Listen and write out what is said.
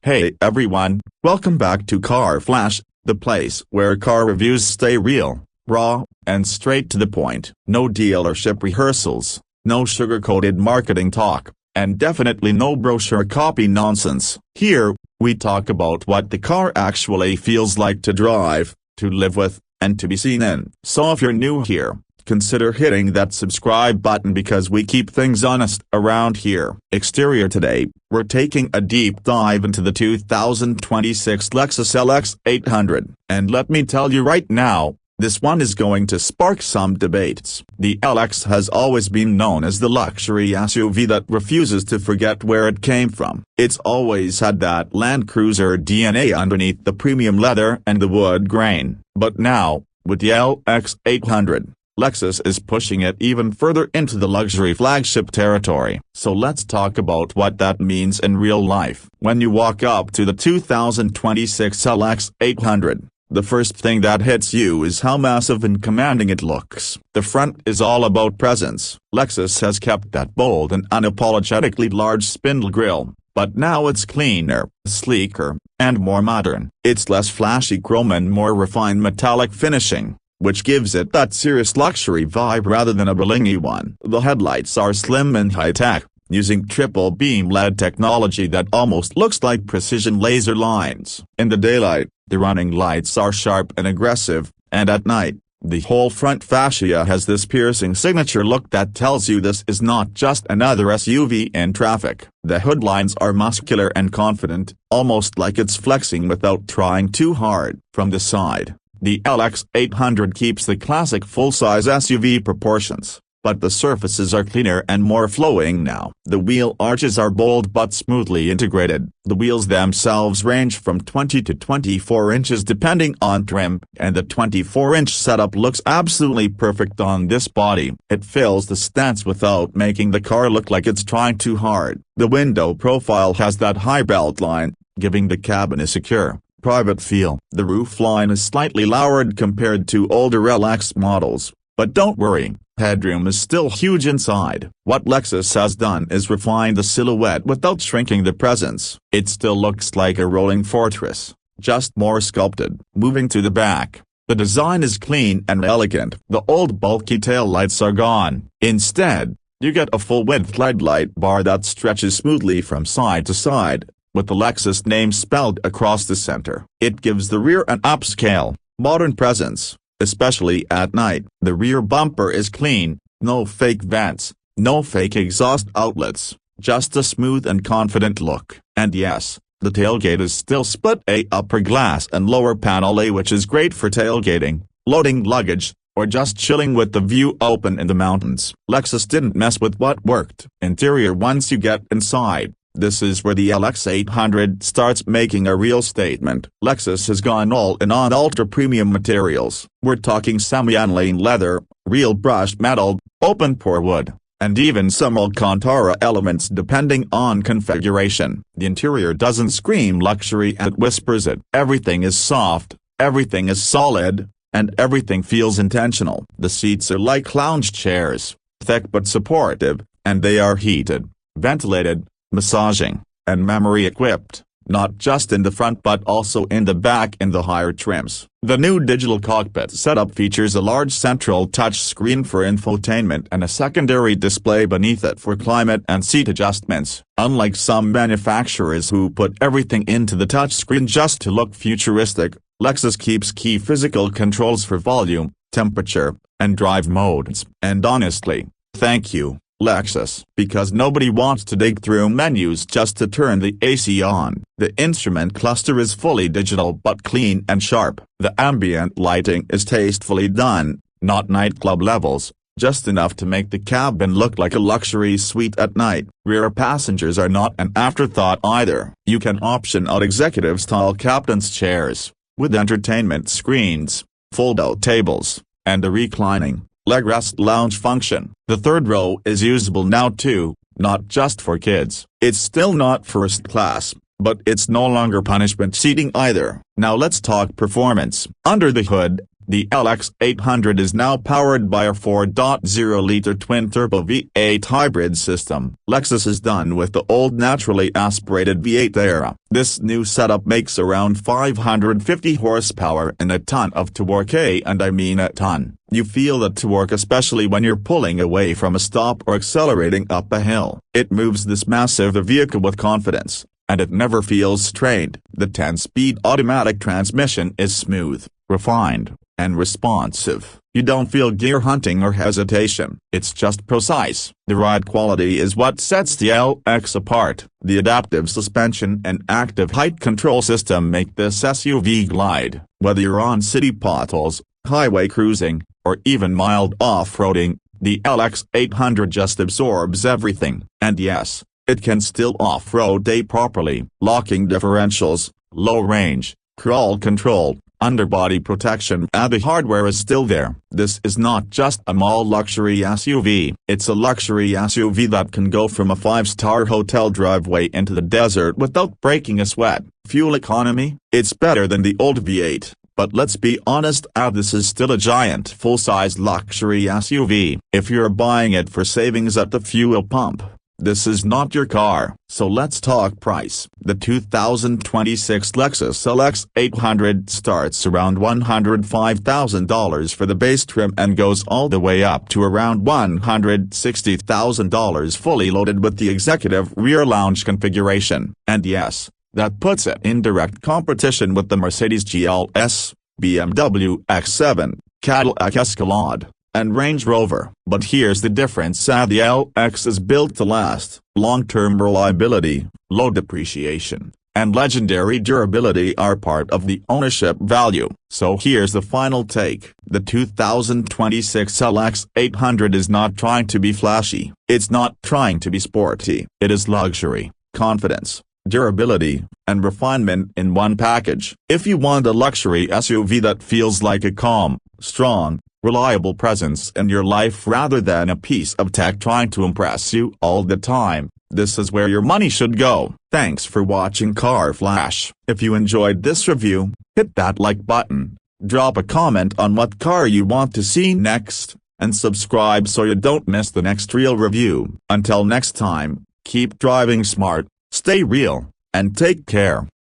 Hey everyone, welcome back to Car Flash, the place where car reviews stay real, raw, and straight to the point. No dealership rehearsals, no sugar-coated marketing talk, and definitely no brochure copy nonsense. Here, we talk about what the car actually feels like to drive, to live with, and to be seen in. So if you're new here, consider hitting that subscribe button because we keep things honest around here. Exterior today, we're taking a deep dive into the 2026 Lexus LX 800. And let me tell you right now, this one is going to spark some debates. The LX has always been known as the luxury SUV that refuses to forget where it came from. It's always had that Land Cruiser DNA underneath the premium leather and the wood grain. But now, with the LX 800, Lexus is pushing it even further into the luxury flagship territory. So let's talk about what that means in real life. When you walk up to the 2026 LX 800, the first thing that hits you is how massive and commanding it looks. The front is all about presence. Lexus has kept that bold and unapologetically large spindle grille, but now it's cleaner, sleeker, and more modern. It's less flashy chrome and more refined metallic finishing, which gives it that serious luxury vibe rather than a blingy one. The headlights are slim and high-tech, using triple beam LED technology that almost looks like precision laser lines. In the daylight, the running lights are sharp and aggressive, and at night, the whole front fascia has this piercing signature look that tells you this is not just another SUV in traffic. The hood lines are muscular and confident, almost like it's flexing without trying too hard. From the side, the LX 800 keeps the classic full-size SUV proportions, but the surfaces are cleaner and more flowing now. The wheel arches are bold but smoothly integrated. The wheels themselves range from 20 to 24 inches depending on trim, and the 24-inch setup looks absolutely perfect on this body. It fills the stance without making the car look like it's trying too hard. The window profile has that high belt line, giving the cabin a secure, private feel. The roofline is slightly lowered compared to older LX models, but don't worry, headroom is still huge inside. What Lexus has done is refine the silhouette without shrinking the presence. It still looks like a rolling fortress, just more sculpted. Moving to the back, the design is clean and elegant. The old bulky taillights are gone. Instead, you get a full-width LED light bar that stretches smoothly from side to side, with the Lexus name spelled across the center. It gives the rear an upscale, modern presence, especially at night. The rear bumper is clean, no fake vents, no fake exhaust outlets, just a smooth and confident look. And yes, the tailgate is still split A upper glass and lower panel A, which is great for tailgating, loading luggage, or just chilling with the view open in the mountains. Lexus didn't mess with what worked. Interior. Once you get inside, this is where the LX 800 starts making a real statement. Lexus has gone all in on ultra-premium materials. We're talking semi-aniline leather, real brushed metal, open-pore wood, and even some Alcantara elements depending on configuration. The interior doesn't scream luxury, it whispers it. Everything is soft, everything is solid, and everything feels intentional. The seats are like lounge chairs, thick but supportive, and they are heated, ventilated, massaging, and memory-equipped, not just in the front but also in the back in the higher trims. The new digital cockpit setup features a large central touchscreen for infotainment and a secondary display beneath it for climate and seat adjustments. Unlike some manufacturers who put everything into the touchscreen just to look futuristic, Lexus keeps key physical controls for volume, temperature, and drive modes. And honestly, thank you, Lexus, because nobody wants to dig through menus just to turn the AC on. The instrument cluster is fully digital but clean and sharp. The ambient lighting is tastefully done, not nightclub levels, just enough to make the cabin look like a luxury suite at night. Rear passengers are not an afterthought either. You can option out executive-style captain's chairs, with entertainment screens, fold-out tables, and a reclining leg rest lounge function. The third row is usable now too, not just for kids. It's still not first class, but it's no longer punishment seating either. Now let's talk performance. Under the hood, The LX 800 is now powered by a 4.0-liter twin-turbo V8 hybrid system. Lexus is done with the old naturally aspirated V8 era. This new setup makes around 550 horsepower and a ton of torque, and I mean a ton. You feel that torque especially when you're pulling away from a stop or accelerating up a hill. It moves this massive vehicle with confidence, and it never feels strained. The 10-speed automatic transmission is smooth, refined, and responsive. You don't feel gear hunting or hesitation. It's just precise. The ride quality is what sets the LX apart. The adaptive suspension and active height control system make this SUV glide. Whether you're on city potholes, highway cruising, or even mild off-roading, the LX 800 just absorbs everything. And yes, it can still off-road properly. Locking differentials, low range, crawl control, underbody protection, and the hardware is still there. This is not just a mall luxury SUV. It's a luxury SUV that can go from a 5-star hotel driveway into the desert without breaking a sweat. Fuel economy, it's better than the old V8. But let's be honest, this is still a giant full-size luxury SUV. If you're buying it for savings at the fuel pump, this is not your car. So let's talk price. The 2026 Lexus LX 800 starts around $105,000 for the base trim and goes all the way up to around $160,000 fully loaded with the executive rear lounge configuration. And yes, that puts it in direct competition with the Mercedes GLS, BMW X7, Cadillac Escalade, and Range Rover. But here's the difference: the LX is built to last. Long-term reliability, low depreciation, and legendary durability are part of the ownership value. So here's the final take. The 2026 LX 800 is not trying to be flashy. It's not trying to be sporty. It is luxury, confidence, durability, and refinement in one package. If you want a luxury SUV that feels like a calm, strong, reliable presence in your life rather than a piece of tech trying to impress you all the time, this is where your money should go. Thanks for watching Car Flash. If you enjoyed this review, hit that like button, drop a comment on what car you want to see next, and subscribe so you don't miss the next real review. Until next time, keep driving smart, stay real, and take care.